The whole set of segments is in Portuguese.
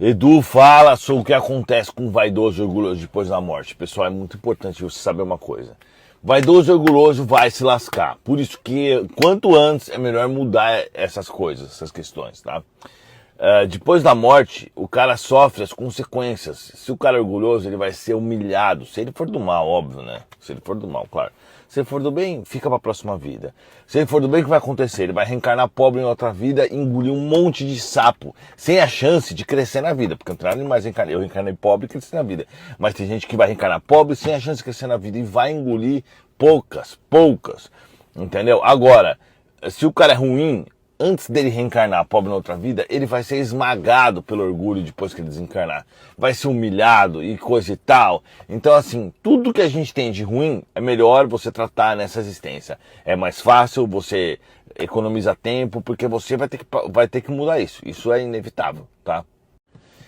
Edu fala sobre o que acontece com o vaidoso e orgulhoso depois da morte. Pessoal, é muito importante você saber uma coisa. Vaidoso e orgulhoso vai se lascar. Por isso que, quanto antes, é melhor mudar essas coisas, essas questões, tá? Depois da morte, o cara sofre as consequências. Se o cara é orgulhoso, ele vai ser humilhado. Se ele for do mal, óbvio, né? Se ele for do mal, claro. Se ele for do bem, fica para a próxima vida. Se ele for do bem, o que vai acontecer? Ele vai reencarnar pobre em outra vida e engolir um monte de sapo, sem a chance de crescer na vida. Porque eu reencarnei pobre e cresci na vida. Mas tem gente que vai reencarnar pobre sem a chance de crescer na vida e vai engolir poucas. Entendeu? Agora, se o cara é ruim, antes dele reencarnar pobre na outra vida, ele vai ser esmagado pelo orgulho depois que ele desencarnar. Vai ser humilhado e coisa e tal. Então, assim, tudo que a gente tem de ruim é melhor você tratar nessa existência. É mais fácil, você economiza tempo, porque você vai ter que mudar isso. Isso é inevitável, tá?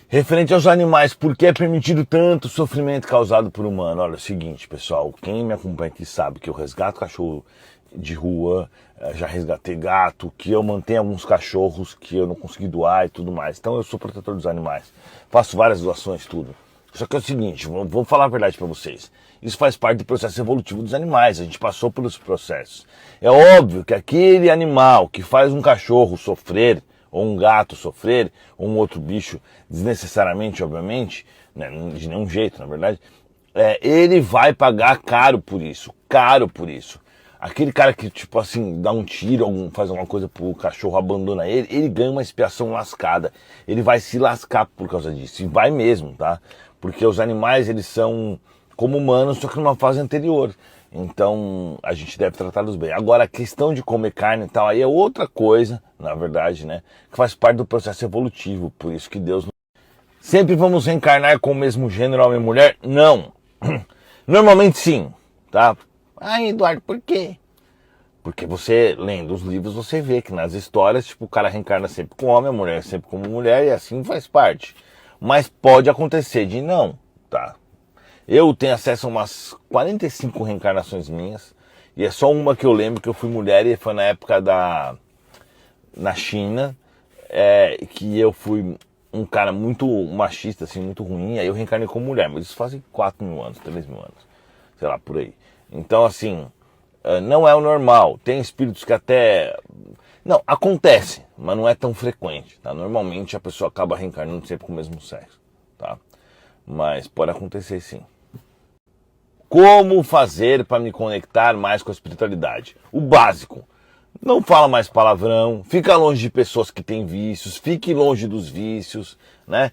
Referente aos animais, por que é permitido tanto sofrimento causado por humano? Olha, é o seguinte, pessoal, quem me acompanha aqui sabe que eu resgato cachorro de rua, já resgatei gato, que eu mantenho alguns cachorros que eu não consegui doar e tudo mais. Então eu sou protetor dos animais, faço várias doações, tudo. Só que é o seguinte, vou falar a verdade para vocês. Isso faz parte do processo evolutivo dos animais, a gente passou pelos processos. É óbvio que aquele animal que faz um cachorro sofrer, ou um gato sofrer, ou um outro bicho desnecessariamente, obviamente, né, de nenhum jeito, na verdade, ele vai pagar caro por isso. Aquele cara que, tipo assim, dá um tiro, faz alguma coisa pro cachorro, abandona ele ganha uma expiação lascada. Ele vai se lascar por causa disso. E vai mesmo, tá? Porque os animais, eles são como humanos, só que numa fase anterior. Então, a gente deve tratá-los bem. Agora, a questão de comer carne e tal, aí é outra coisa, na verdade, né? Que faz parte do processo evolutivo. Por isso que Deus... Sempre vamos reencarnar com o mesmo gênero, homem e mulher? Não. Normalmente sim, tá? Ah, Eduardo, por quê? Porque você, lendo os livros, você vê que nas histórias, tipo, o cara reencarna sempre com homem, a mulher sempre como mulher, e assim faz parte. Mas pode acontecer de não, tá? Eu tenho acesso a umas 45 reencarnações minhas, e é só uma que eu lembro que eu fui mulher, e foi na época na China, que eu fui um cara muito machista, assim, muito ruim, aí eu reencarnei como mulher, mas isso fazem 4.000 anos, 3.000 anos, sei lá, por aí. Então, assim, não é o normal. Tem espíritos que até... Não, acontece, mas não é tão frequente, tá? Normalmente a pessoa acaba reencarnando sempre com o mesmo sexo, tá? Mas pode acontecer sim. Como fazer para me conectar mais com a espiritualidade? O básico. Não fala mais palavrão, fica longe de pessoas que têm vícios, fique longe dos vícios, né?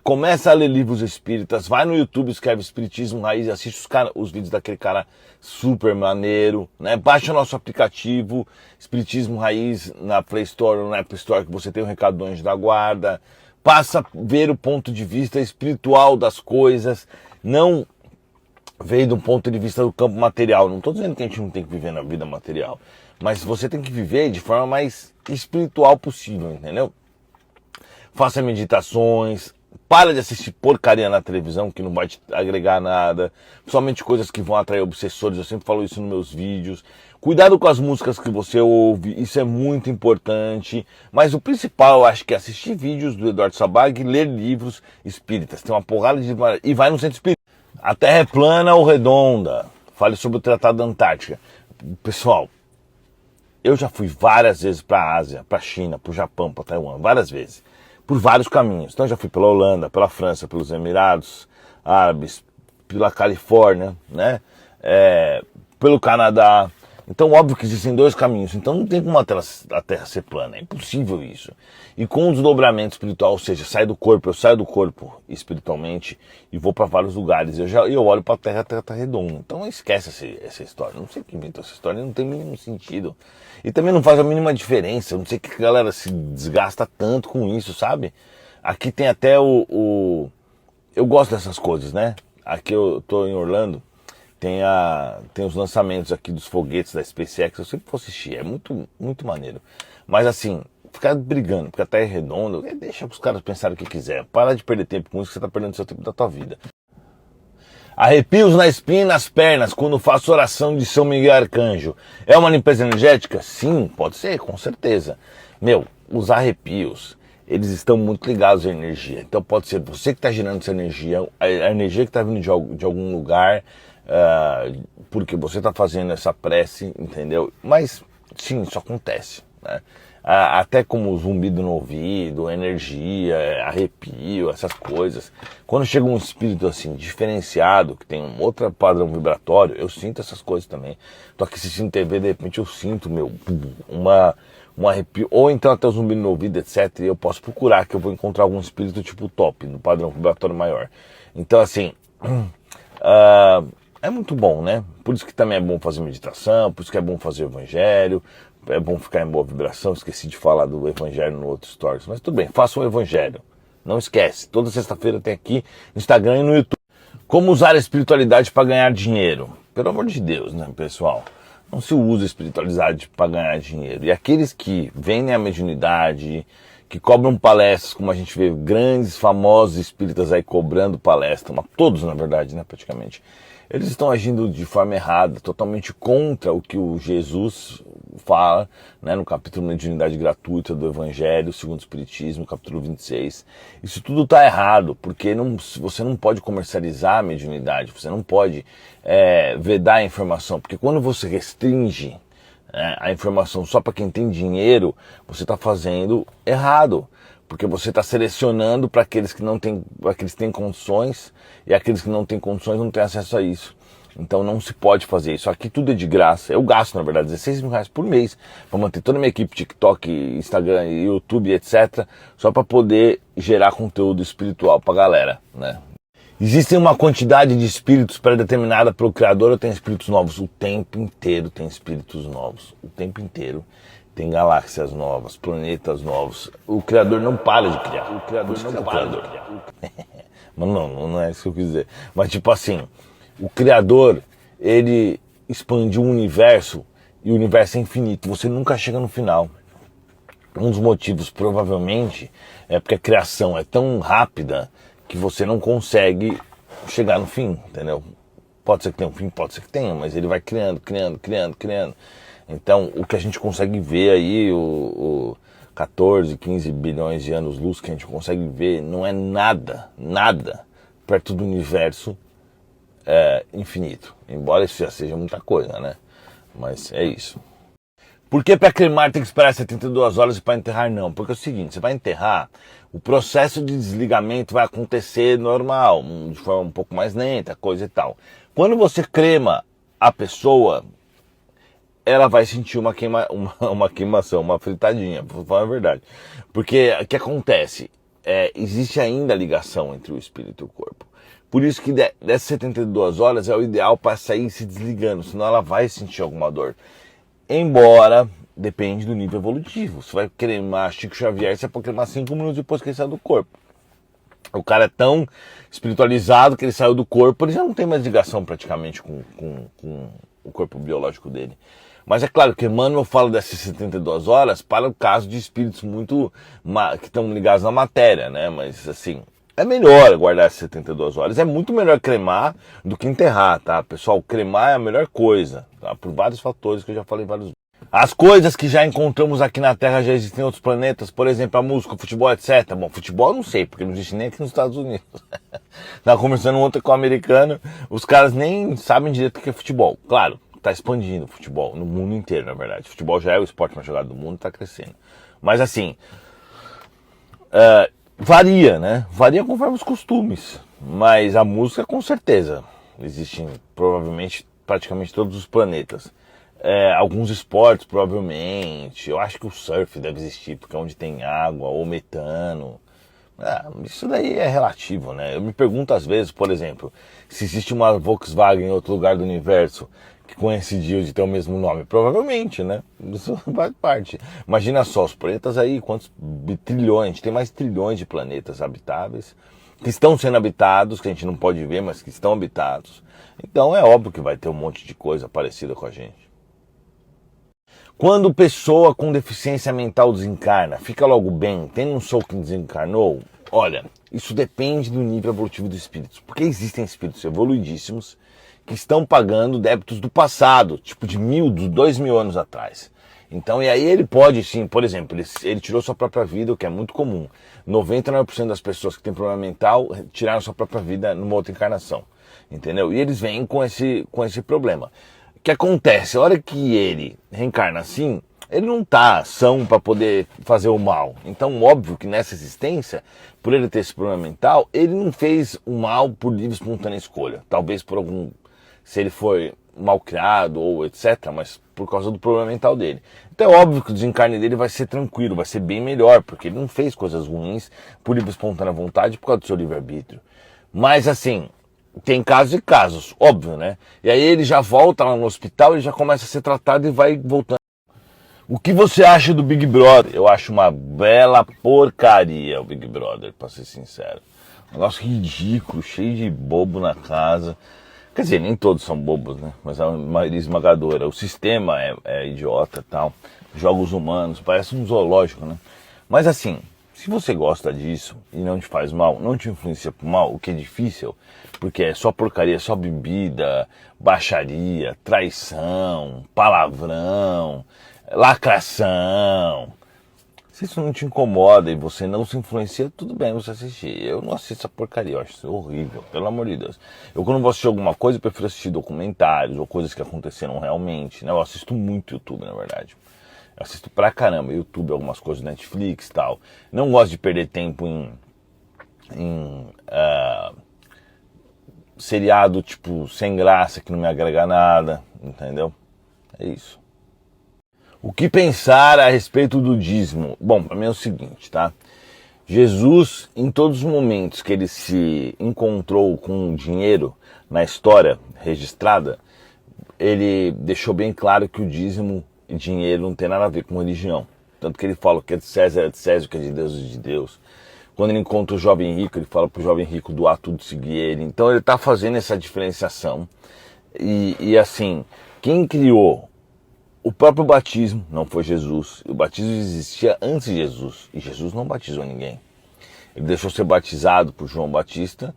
Começa a ler livros espíritas, vai no YouTube, escreve Espiritismo Raiz e assiste os vídeos daquele cara super maneiro, né? Baixa nosso aplicativo Espiritismo Raiz na Play Store ou na App Store, que você tem o recado do Anjo da Guarda. Passa a ver o ponto de vista espiritual das coisas, não veio do ponto de vista do campo material. Não estou dizendo que a gente não tem que viver na vida material, mas você tem que viver de forma mais espiritual possível, entendeu? Faça meditações, para de assistir porcaria na televisão que não vai te agregar nada, somente coisas que vão atrair obsessores, eu sempre falo isso nos meus vídeos. Cuidado com as músicas que você ouve, isso é muito importante, mas o principal eu acho que é assistir vídeos do Eduardo Sabag e ler livros espíritas. Tem uma porrada de... E vai no centro espírita. A Terra é plana ou redonda? Fale sobre o Tratado da Antártica. Pessoal, eu já fui várias vezes para a Ásia, para a China, para o Japão, para Taiwan, várias vezes. Por vários caminhos. Então eu já fui pela Holanda, pela França, pelos Emirados Árabes, pela Califórnia, né? Pelo Canadá. Então, óbvio que existem dois caminhos. Então não tem como a Terra ser plana. É impossível isso. E com o desdobramento espiritual, ou seja, eu saio do corpo espiritualmente e vou para vários lugares. Eu olho para a Terra tá redonda. Então esquece essa história. Não sei quem inventou essa história, não tem o mínimo sentido. E também não faz a mínima diferença. Eu não sei que a galera se desgasta tanto com isso, sabe? Aqui tem até eu gosto dessas coisas, né? Aqui eu tô em Orlando. Tem os lançamentos aqui dos foguetes da SpaceX, eu sempre vou assistir, é muito, muito maneiro. Mas assim, ficar brigando, porque a Terra é redonda, deixa os caras pensarem o que quiser. Para de perder tempo com isso, que você está perdendo seu tempo da tua vida. Arrepios na espinha e nas pernas quando faço oração de São Miguel Arcanjo. É uma limpeza energética? Sim, pode ser, com certeza. Os arrepios eles estão muito ligados à energia. Então pode ser você que está gerando essa energia, a energia que está vindo de algum lugar, porque você está fazendo essa prece, entendeu? Mas sim, isso acontece, né? Até como zumbido no ouvido, energia, arrepio, essas coisas. Quando chega um espírito assim, diferenciado, que tem um outro padrão vibratório, eu sinto essas coisas também. Tô aqui assistindo TV, de repente eu sinto, um arrepio, ou então até o zumbido no ouvido, etc. E eu posso procurar que eu vou encontrar algum espírito tipo top, no padrão vibratório maior. Então assim, é muito bom, né? Por isso que também é bom fazer meditação, por isso que é bom fazer evangelho, é bom ficar em boa vibração. Esqueci de falar do evangelho no outro stories, mas tudo bem, faça o evangelho. Não esquece, toda sexta-feira tem aqui no Instagram e no YouTube. Como usar a espiritualidade para ganhar dinheiro? Pelo amor de Deus, né, pessoal? Não se usa a espiritualidade para ganhar dinheiro. E aqueles que vendem a mediunidade, que cobram palestras, como a gente vê grandes, famosos espíritas aí cobrando palestra, mas todos na verdade, né, praticamente, eles estão agindo de forma errada, totalmente contra o que o Jesus fala, né, no capítulo Mediunidade Gratuita do Evangelho segundo o Espiritismo, capítulo 26. Isso tudo está errado, porque você não pode comercializar a mediunidade, você não pode vedar a informação, porque quando você restringe a informação só para quem tem dinheiro, você está fazendo errado. Porque você está selecionando para aqueles que não têm, aqueles que têm condições, e aqueles que não têm condições não têm acesso a isso. Então não se pode fazer isso. Aqui tudo é de graça. Eu gasto, na verdade, R$16.000 por mês para manter toda a minha equipe TikTok, Instagram, YouTube, etc. Só para poder gerar conteúdo espiritual para a galera, né? Existem uma quantidade de espíritos pré-determinada pelo Criador ou tem espíritos novos? O tempo inteiro tem espíritos novos. O tempo inteiro. Tem galáxias novas, planetas novos. O Criador não para de criar. O Criador não para de criar. Mas não é isso que eu quis dizer. Mas tipo assim, o Criador, ele expandiu o universo e o universo é infinito. Você nunca chega no final. Um dos motivos, provavelmente, é porque a criação é tão rápida que você não consegue chegar no fim, entendeu? Pode ser que tenha um fim, pode ser que tenha, mas ele vai criando. Então, o que a gente consegue ver aí, o 14, 15 bilhões de anos-luz que a gente consegue ver, não é nada perto do universo infinito. Embora isso já seja muita coisa, né? Mas é isso. Por que para cremar tem que esperar 72 horas e para enterrar não? Porque é o seguinte, você vai enterrar, o processo de desligamento vai acontecer normal, de forma um pouco mais lenta, coisa e tal. Quando você crema a pessoa, ela vai sentir uma queimação, uma fritadinha, pra falar a verdade. Porque o que acontece? Existe ainda a ligação entre o espírito e o corpo. Por isso que dessas 72 horas é o ideal para sair se desligando, senão ela vai sentir alguma dor. Embora, depende do nível evolutivo. Você vai cremar Chico Xavier, você pode cremar 5 minutos depois que ele sai do corpo. O cara é tão espiritualizado que ele saiu do corpo, ele já não tem mais ligação praticamente com o corpo biológico dele. Mas é claro que Emmanuel fala dessas 72 horas para o caso de espíritos muito que estão ligados na matéria, né? Mas assim, é melhor guardar essas 72 horas. É muito melhor cremar do que enterrar, tá? Pessoal, cremar é a melhor coisa, tá? Por vários fatores que eu já falei em vários. As coisas que já encontramos aqui na Terra já existem em outros planetas, por exemplo, a música, o futebol, etc. Bom, futebol eu não sei, porque não existe nem aqui nos Estados Unidos. Tava conversando ontem com o americano, os caras nem sabem direito o que é futebol. Claro, tá expandindo o futebol no mundo inteiro, na verdade. O futebol já é o esporte mais jogado do mundo, tá crescendo. Mas assim, varia, né? Varia conforme os costumes. Mas a música, com certeza, existe em, provavelmente, praticamente todos os planetas. Alguns esportes, provavelmente. Eu acho que o surf deve existir, porque é onde tem água ou metano. Isso daí é relativo, né? Eu me pergunto às vezes, por exemplo, se existe uma Volkswagen em outro lugar do universo que coincidiu de ter o mesmo nome. Provavelmente, né? Isso faz parte. Imagina só, os planetas aí, quantos trilhões, tem mais trilhões de planetas habitáveis, que estão sendo habitados, que a gente não pode ver, mas que estão habitados. Então é óbvio que vai ter um monte de coisa parecida com a gente. Quando pessoa com deficiência mental desencarna, fica logo bem? Tem um soul que desencarnou? Olha, isso depende do nível evolutivo dos espíritos. Porque existem espíritos evoluidíssimos que estão pagando débitos do passado, tipo de 1.000, 2.000 anos atrás. Então, e aí ele pode sim, por exemplo, ele tirou sua própria vida, o que é muito comum. 99% das pessoas que têm problema mental tiraram sua própria vida numa outra encarnação. Entendeu? E eles vêm com esse problema. O que acontece? A hora que ele reencarna assim, ele não tá são para poder fazer o mal. Então, óbvio que nessa existência, por ele ter esse problema mental, ele não fez o mal por livre e espontânea escolha. Talvez por algum, se ele foi mal criado ou etc, mas por causa do problema mental dele. Então é óbvio que o desencarne dele vai ser tranquilo, vai ser bem melhor, porque ele não fez coisas ruins por livre e espontânea vontade por causa do seu livre-arbítrio. Mas assim, tem casos e casos, óbvio, né? E aí ele já volta lá no hospital, ele já começa a ser tratado e vai voltando. O que você acha do Big Brother? Eu acho uma bela porcaria o Big Brother, pra ser sincero. Um negócio ridículo, cheio de bobo na casa. Quer dizer, nem todos são bobos, né? Mas a maioria esmagadora. O sistema é idiota e tal. Jogos humanos, parece um zoológico, né? Mas assim, se você gosta disso e não te faz mal, não te influencia pro mal, o que é difícil, porque é só porcaria, só bebida, baixaria, traição, palavrão, lacração. Se isso não te incomoda e você não se influencia, tudo bem você assistir. Eu não assisto essa porcaria, eu acho isso horrível, pelo amor de Deus. Eu quando vou assistir alguma coisa, eu prefiro assistir documentários ou coisas que aconteceram realmente, né? Eu assisto muito YouTube, na verdade. Eu assisto pra caramba YouTube, algumas coisas do Netflix e tal. Não gosto de perder tempo em seriado, tipo, sem graça, que não me agrega nada, entendeu? É isso. O que pensar a respeito do dízimo? Bom, para mim é o seguinte, tá? Jesus, em todos os momentos que ele se encontrou com dinheiro na história registrada, ele deixou bem claro que o dízimo e dinheiro não tem nada a ver com religião. Tanto que ele fala que é de César, o que é de Deus é de Deus. Quando ele encontra o jovem rico, ele fala pro jovem rico doar tudo, seguir ele. Então ele está fazendo essa diferenciação. E assim, quem criou o próprio batismo não foi Jesus. O batismo existia antes de Jesus. E Jesus não batizou ninguém. Ele deixou ser batizado por João Batista,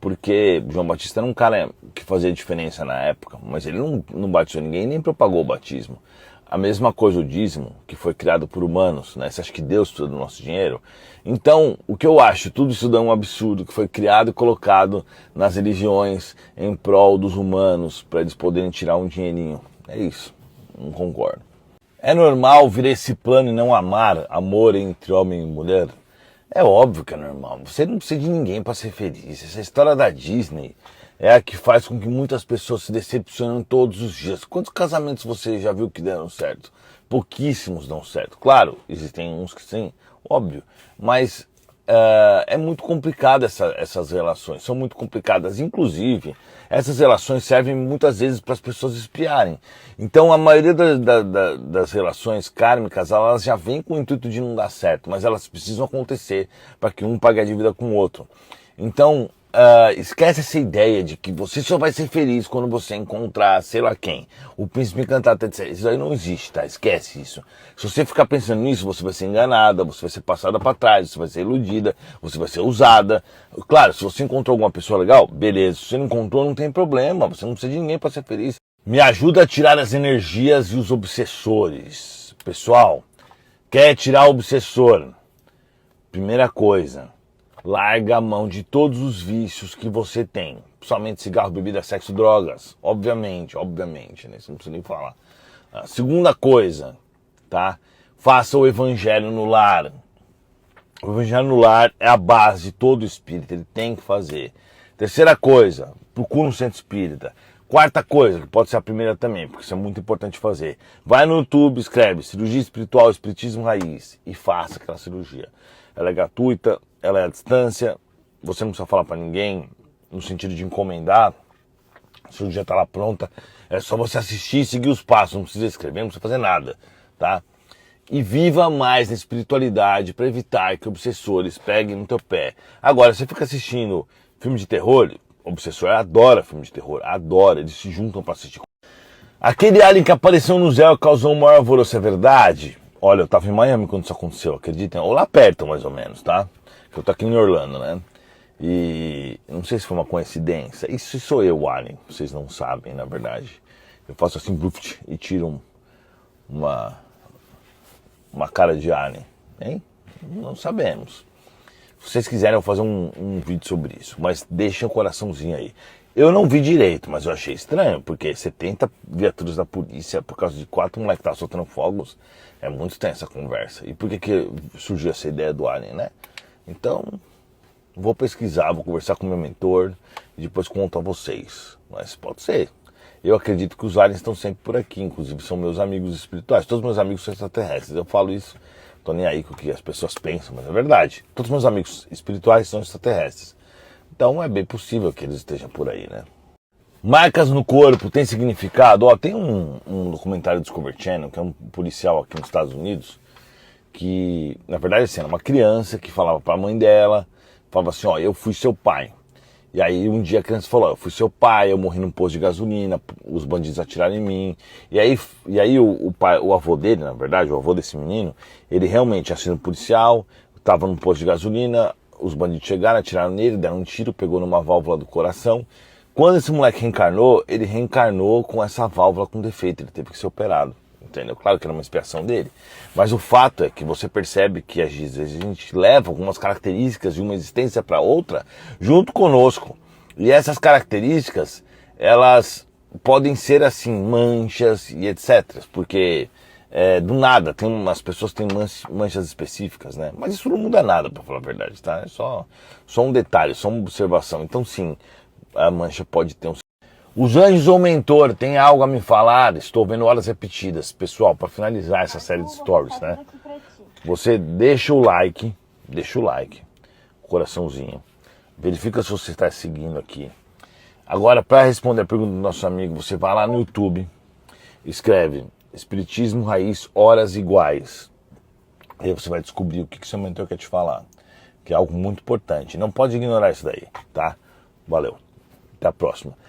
porque João Batista era um cara que fazia diferença na época. Mas ele não batizou ninguém, nem propagou o batismo. A mesma coisa o dízimo, que foi criado por humanos, né? Você acha que Deus precisa do nosso dinheiro? Então, o que eu acho, tudo isso é um absurdo, que foi criado e colocado nas religiões em prol dos humanos, para eles poderem tirar um dinheirinho. É isso. Não concordo. É normal vir esse plano e não amar, amor entre homem e mulher? É óbvio que é normal. Você não precisa de ninguém para ser feliz. Essa história da Disney é a que faz com que muitas pessoas se decepcionem todos os dias. Quantos casamentos você já viu que deram certo? Pouquíssimos dão certo. Claro, existem uns que sim, óbvio. Mas é muito complicado essas relações. São muito complicadas. Inclusive, essas relações servem muitas vezes para as pessoas espiarem. Então, a maioria das relações kármicas, elas já vêm com o intuito de não dar certo, mas elas precisam acontecer para que um pague a dívida com o outro. Então, esquece essa ideia de que você só vai ser feliz quando você encontrar, sei lá quem, o príncipe encantado, etc. Isso aí não existe, tá? Esquece isso. Se você ficar pensando nisso, você vai ser enganada, você vai ser passada para trás, você vai ser iludida, você vai ser usada. Claro, se você encontrou alguma pessoa legal, beleza. Se você não encontrou, não tem problema. Você não precisa de ninguém para ser feliz. Me ajuda a tirar as energias e os obsessores. Pessoal, quer tirar o obsessor? Primeira coisa, larga a mão de todos os vícios que você tem. Principalmente cigarro, bebida, sexo, drogas. Obviamente, né? Isso não precisa nem falar. Segunda coisa, tá? Faça o evangelho no lar. O evangelho no lar é a base de todo espírita. Ele tem que fazer. Terceira coisa, procura um centro espírita. Quarta coisa, que pode ser a primeira também, porque isso é muito importante fazer. Vai no YouTube, escreve cirurgia espiritual, espiritismo raiz e faça aquela cirurgia. Ela é gratuita, ela é à distância, você não precisa falar para ninguém, no sentido de encomendar, a cirurgia está lá pronta, é só você assistir e seguir os passos, não precisa escrever, não precisa fazer nada, tá? E viva mais na espiritualidade para evitar que obsessores peguem no teu pé. Agora, você fica assistindo filme de terror, o obsessor adora filme de terror, adora, eles se juntam para assistir. Aquele alien que apareceu no céu e causou um maior alvoroço, é verdade? Olha, eu tava em Miami quando isso aconteceu, acreditem, ou lá perto mais ou menos, tá? Eu tô aqui em Orlando, né? E não sei se foi uma coincidência. Isso sou eu, alien. Vocês não sabem, na verdade. Eu faço assim, bluft, e tiro uma cara de alien? Hein? Não sabemos. Se vocês quiserem, eu vou fazer um vídeo sobre isso. Mas deixem o coraçãozinho aí. Eu não vi direito, mas eu achei estranho, porque 70 viaturas da polícia por causa de 4 moleques que estavam soltando fogos, é muito tensa a conversa. E por que surgiu essa ideia do alien, né? Então, vou pesquisar, vou conversar com meu mentor e depois conto a vocês. Mas pode ser. Eu acredito que os aliens estão sempre por aqui, inclusive são meus amigos espirituais. Todos meus amigos são extraterrestres. Eu falo isso, tô nem aí com o que as pessoas pensam, mas é verdade. Todos meus amigos espirituais são extraterrestres. Então é bem possível que eles estejam por aí, né? Marcas no corpo tem significado? Ó, tem um documentário do Discovery Channel, que é um policial aqui nos Estados Unidos, que, na verdade, assim, era uma criança que falava pra mãe dela, falava assim, ó, eu fui seu pai. E aí um dia a criança falou, eu fui seu pai, eu morri num posto de gasolina, os bandidos atiraram em mim. E aí o avô dele, na verdade, o avô desse menino, ele realmente tinha sido policial, estava num posto de gasolina, os bandidos chegaram, atiraram nele, deram um tiro, pegou numa válvula do coração. Quando esse moleque reencarnou, ele reencarnou com essa válvula com defeito, ele teve que ser operado. Entendeu? Claro que era uma expiação dele, mas o fato é que você percebe que às vezes a gente leva algumas características de uma existência para outra junto conosco. E essas características, elas podem ser assim, manchas e etc. Porque do nada, as pessoas têm manchas específicas, né? Mas isso não muda nada, para falar a verdade, tá? É só um detalhe, só uma observação. Então sim, a mancha pode ter um... Os anjos ou mentor, tem algo a me falar? Estou vendo horas repetidas. Pessoal, para finalizar essa série de stories, né? Você deixa o like, coraçãozinho. Verifica se você está seguindo aqui. Agora, para responder a pergunta do nosso amigo, você vai lá no YouTube, escreve Espiritismo Raiz Horas Iguais. Aí você vai descobrir o que seu mentor quer te falar, que é algo muito importante. Não pode ignorar isso daí, tá? Valeu. Até a próxima.